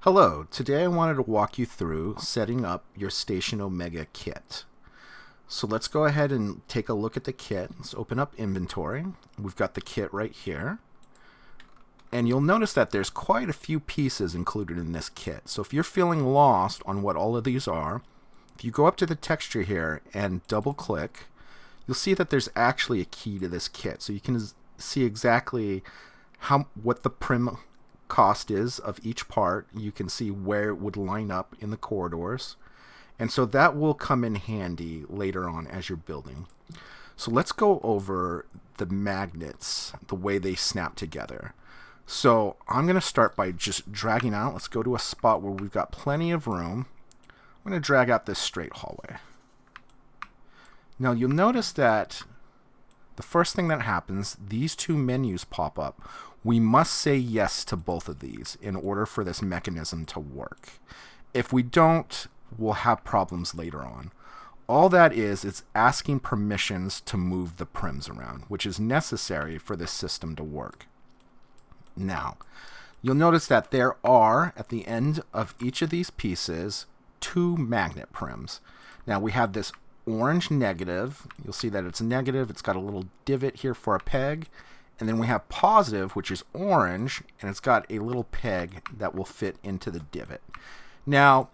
Hello, today I wanted to walk you through setting up your Station Omega kit. So let's go ahead and take a look at the kit. Let's open up inventory. We've got the kit right here. And you'll notice that there's quite a few pieces included in this kit. So if you're feeling lost on what all of these are, if you go up to the texture here and double click, you'll see that there's actually a key to this kit. So you can see exactly what the prim cost is of each part. You can see where it would line up in the corridors, and so that will come in handy later on as you're building. So let's go over the magnets, the way they snap together. So I'm going to start by just dragging out. Let's go to a spot where we've got plenty of room. I'm going to drag out this straight hallway. Now you'll notice that the first thing that happens, these two menus pop up. We must say yes to both of these in order for this mechanism to work. If we don't, we'll have problems later on. All that is asking permissions to move the prims around, which is necessary for this system to work. Now, you'll notice that there are, at the end of each of these pieces, two magnet prims. Now we have this orange negative. You'll see that it's negative. It's got a little divot here for a peg. And then we have positive, which is orange, and it's got a little peg that will fit into the divot. Now,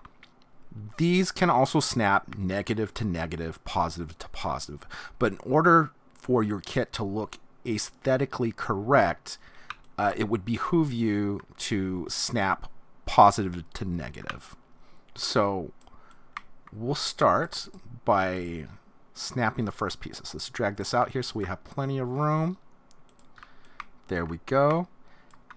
these can also snap negative to negative, positive to positive. But in order for your kit to look aesthetically correct, it would behoove you to snap positive to negative. So we'll start by snapping the first pieces. Let's drag this out here so we have plenty of room. There we go.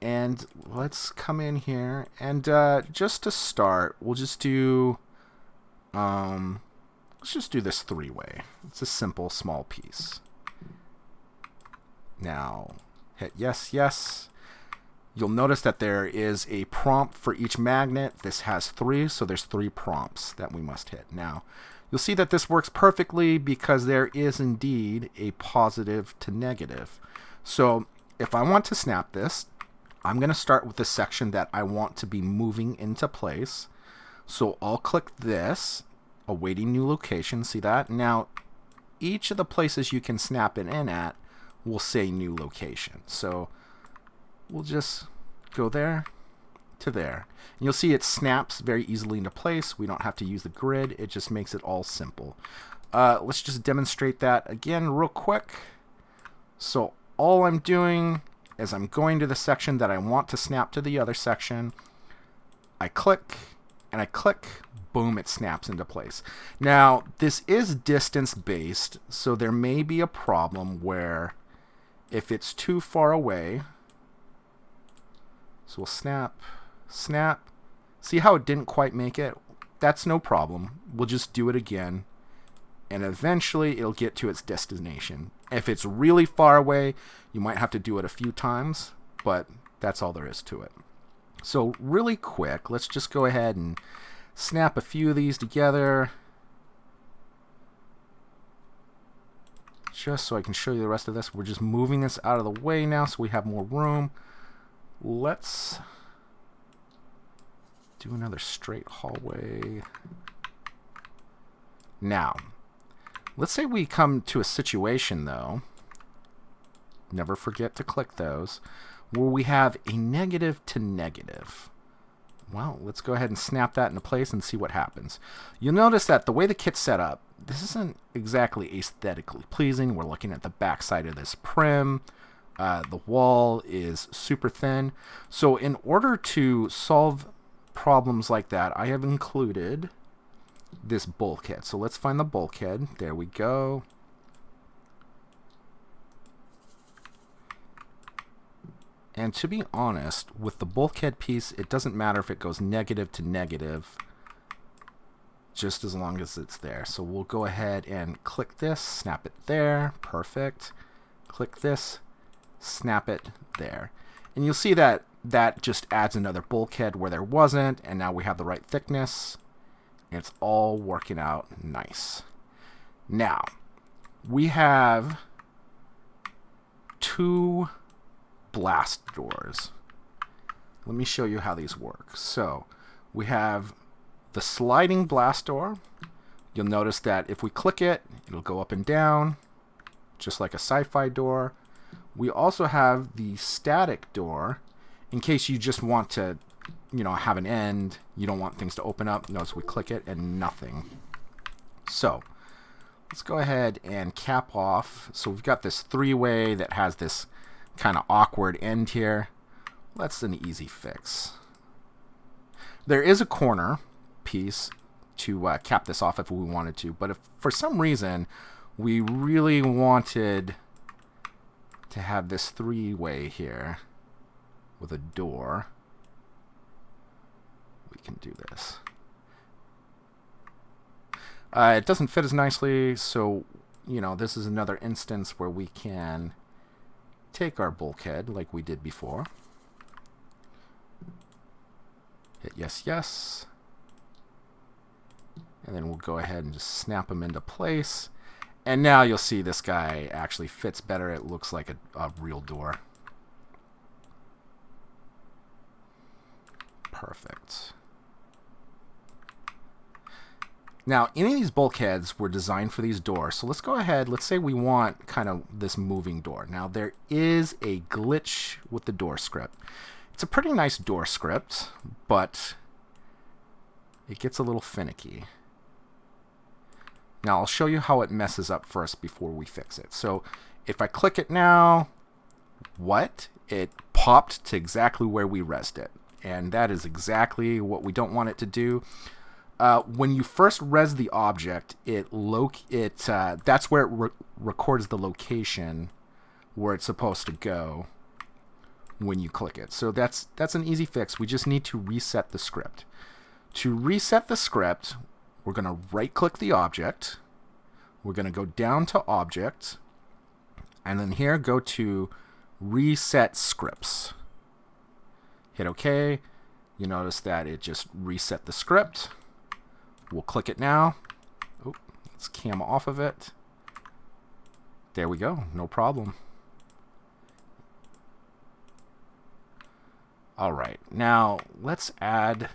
And let's come in here and just to start, we'll just do let's just do this three-way. It's a simple small piece. Now hit yes, yes. You'll notice that there is a prompt for each magnet. This has 3, so there's 3 prompts that we must hit. Now you'll see that this works perfectly because there is indeed a positive to negative. So if I want to snap this, I'm going to start with the section that I want to be moving into place. So I'll click this, awaiting new location. See that? Now, each of the places you can snap it in at will say new location. So we'll just go there to there. And you'll see it snaps very easily into place. We don't have to use the grid. It just makes it all simple. Let's just demonstrate that again real quick. So all I'm doing is I'm going to the section that I want to snap to the other section. I click, and I click, boom, it snaps into place. Now, this is distance-based, so there may be a problem where if it's too far away, so we'll snap, snap. See how it didn't quite make it? That's no problem. We'll just do it again, and eventually it'll get to its destination. If it's really far away, you might have to do it a few times, but that's all there is to it. So really quick, let's just go ahead and snap a few of these together, just so I can show you the rest of this. We're just moving this out of the way now so we have more room. Let's do another straight hallway. Now, let's say we come to a situation, though, never forget to click those, where we have a negative to negative. Well, let's go ahead and snap that into place and see what happens. You'll notice that the way the kit's set up, this isn't exactly aesthetically pleasing. We're looking at the back side of this prim. The wall is super thin. So in order to solve problems like that, I have included this bulkhead. So let's find the bulkhead. There we go. And to be honest, with the bulkhead piece, it doesn't matter if it goes negative to negative, just as long as it's there. So we'll go ahead and click this, snap it there, perfect. Click this, snap it there. And you'll see that that just adds another bulkhead where there wasn't, and now we have the right thickness. It's all working out nice. Now, we have 2 blast doors. Let me show you how these work. So We have the sliding blast door. You'll notice that if we click it, it'll go up and down, just like a sci-fi door. We also have the static door, in case you just want to, have an end. You don't want things to open up. Notice we click it and nothing. So let's go ahead and cap off. So we've got this three-way that has this kind of awkward end here. That's an easy fix. There is a corner piece to cap this off if we wanted to, but if for some reason we really wanted to have this three-way here with a door, we can do this. It doesn't fit as nicely, so this is another instance where we can take our bulkhead like we did before. Hit yes, yes. And then we'll go ahead and just snap them into place. And now you'll see this guy actually fits better. It looks like a real door. Perfect. Now, any of these bulkheads were designed for these doors. So let's go ahead. Let's say we want kind of this moving door. Now, there is a glitch with the door script. It's a pretty nice door script, but it gets a little finicky. Now, I'll show you how it messes up first before we fix it. So if I click it now, it popped to exactly where we resed it. And that is exactly what we don't want it to do. When you first res the object, that's where it records the location where it's supposed to go when you click it. So that's an easy fix. We just need to reset the script. To reset the script, we're going to right-click the object. We're going to go down to Object, and then here go to Reset Scripts. Hit OK. You notice that it just reset the script. We'll click it now. Oh, let's cam off of it. There we go. No problem. All right. Now let's add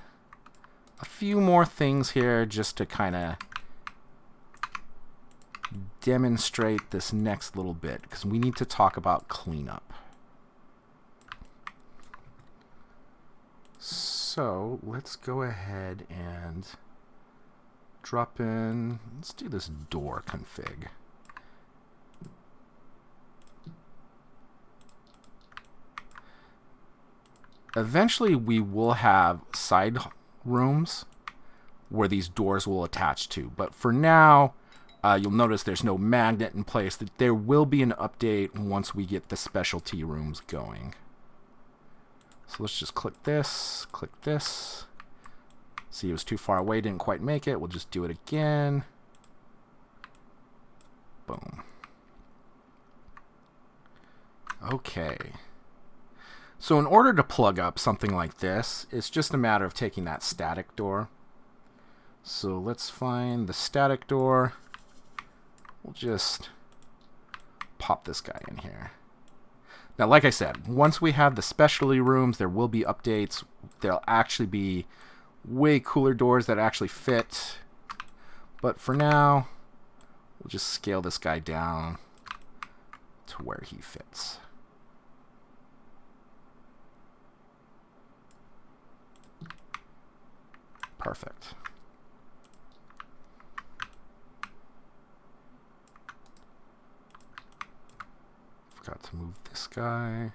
a few more things here just to kind of demonstrate this next little bit, because we need to talk about cleanup. So let's go ahead and drop in, let's do this door config. Eventually we will have side rooms where these doors will attach to, but for now you'll notice there's no magnet in place. There will be an update once we get the specialty rooms going. So let's just click this, see, it was too far away, didn't quite make it. We'll just do it again. Boom. Okay. So in order to plug up something like this, it's just a matter of taking that static door. So let's find the static door. We'll just pop this guy in here. Now, like I said, once we have the specialty rooms, there will be updates. There'll actually be way cooler doors that actually fit. But for now, we'll just scale this guy down to where he fits. Perfect. Forgot to move this guy.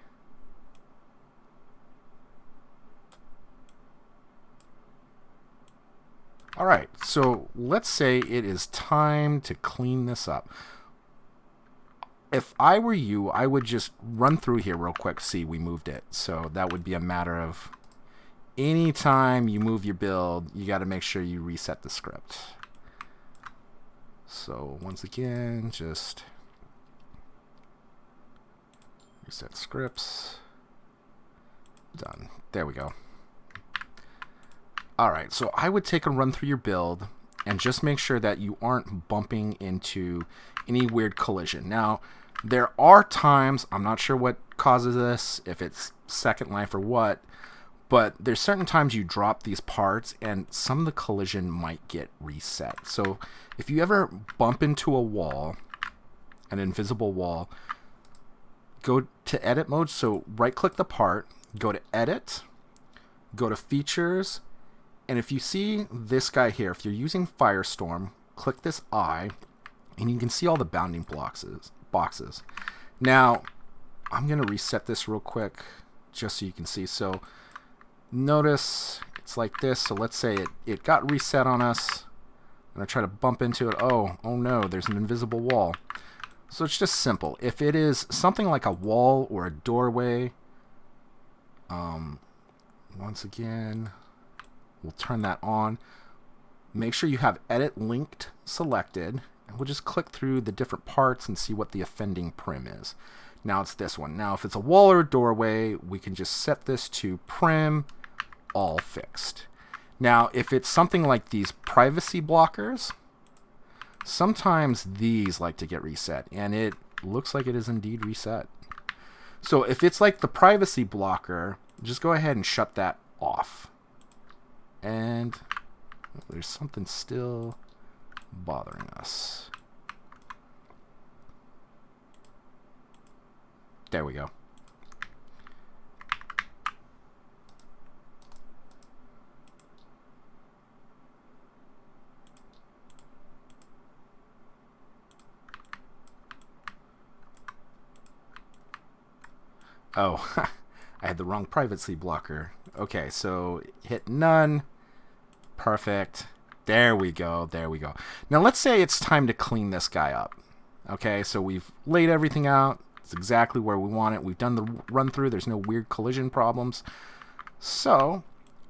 All right, so let's say it is time to clean this up. If I were you, I would just run through here real quick. See, we moved it. So that would be a matter of anytime you move your build, you got to make sure you reset the script. So once again, just reset scripts. Done. There we go. All right, so I would take a run through your build and just make sure that you aren't bumping into any weird collision. Now, there are times, I'm not sure what causes this, if it's Second Life or what, But there's certain times you drop these parts and some of the collision might get reset. So if you ever bump into a wall, an invisible wall, go to edit mode. So right click the part, go to edit, go to features, and if you see this guy here, if you're using Firestorm, click this eye, and you can see all the bounding boxes. Now, I'm going to reset this real quick just so you can see. So notice it's like this. So let's say it got reset on us, and I try to bump into it. Oh no, there's an invisible wall. So it's just simple. If it is something like a wall or a doorway, once again, we'll turn that on. Make sure you have edit linked selected, and we'll just click through the different parts and see what the offending prim is. Now it's this one. Now if it's a wall or a doorway, we can just set this to prim all fixed. Now if it's something like these privacy blockers, sometimes these like to get reset, and it looks like it is indeed reset. So if it's like the privacy blocker, just go ahead and shut that off. And there's something still bothering us. There we go. Oh, I had the wrong privacy blocker. Okay, so hit none. Perfect. There we go. There we go. Now let's say it's time to clean this guy up. Okay, so we've laid everything out. It's exactly where we want it. We've done the run through. There's no weird collision problems. So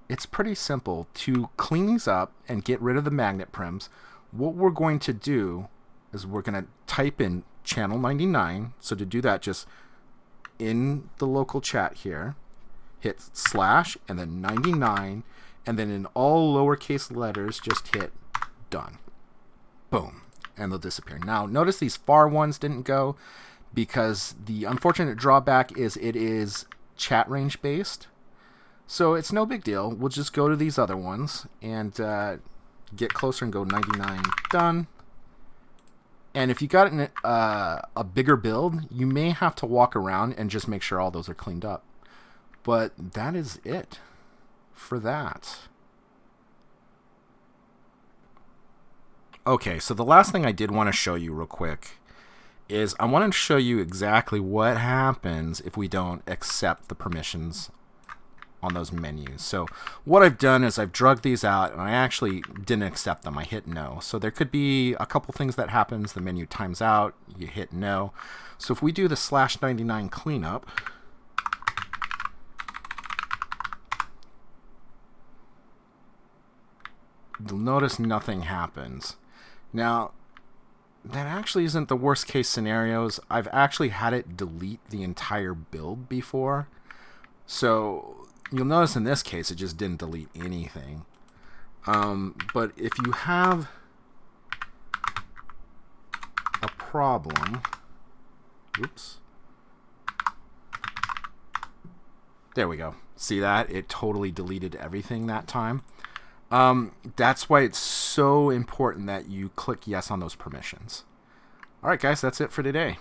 it's pretty simple to clean these up and get rid of the magnet prims. What we're going to do is we're going to type in channel 99. So to do that, just in the local chat here, hit slash and then 99, and then in all lowercase letters, just hit done. Boom. And they'll disappear. Now, notice these far ones didn't go because the unfortunate drawback is it is chat range based. So it's no big deal. We'll just go to these other ones and get closer and go 99, done. And if you got a bigger build, you may have to walk around and just make sure all those are cleaned up. But that is it for that. Okay, so the last thing I did want to show you real quick is I want to show you exactly what happens if we don't accept the permissions on those menus. So what I've done is I've drugged these out and I actually didn't accept them. I hit no. So there could be a couple things that happens. The menu times out, you hit no. So if we do the slash 99 cleanup, you'll notice nothing happens. Now, that actually isn't the worst case scenarios. I've actually had it delete the entire build before. So you'll notice in this case, it just didn't delete anything. But if you have a problem, oops. There we go. See that? It totally deleted everything that time. That's why it's so important that you click yes on those permissions. All right, guys, that's it for today.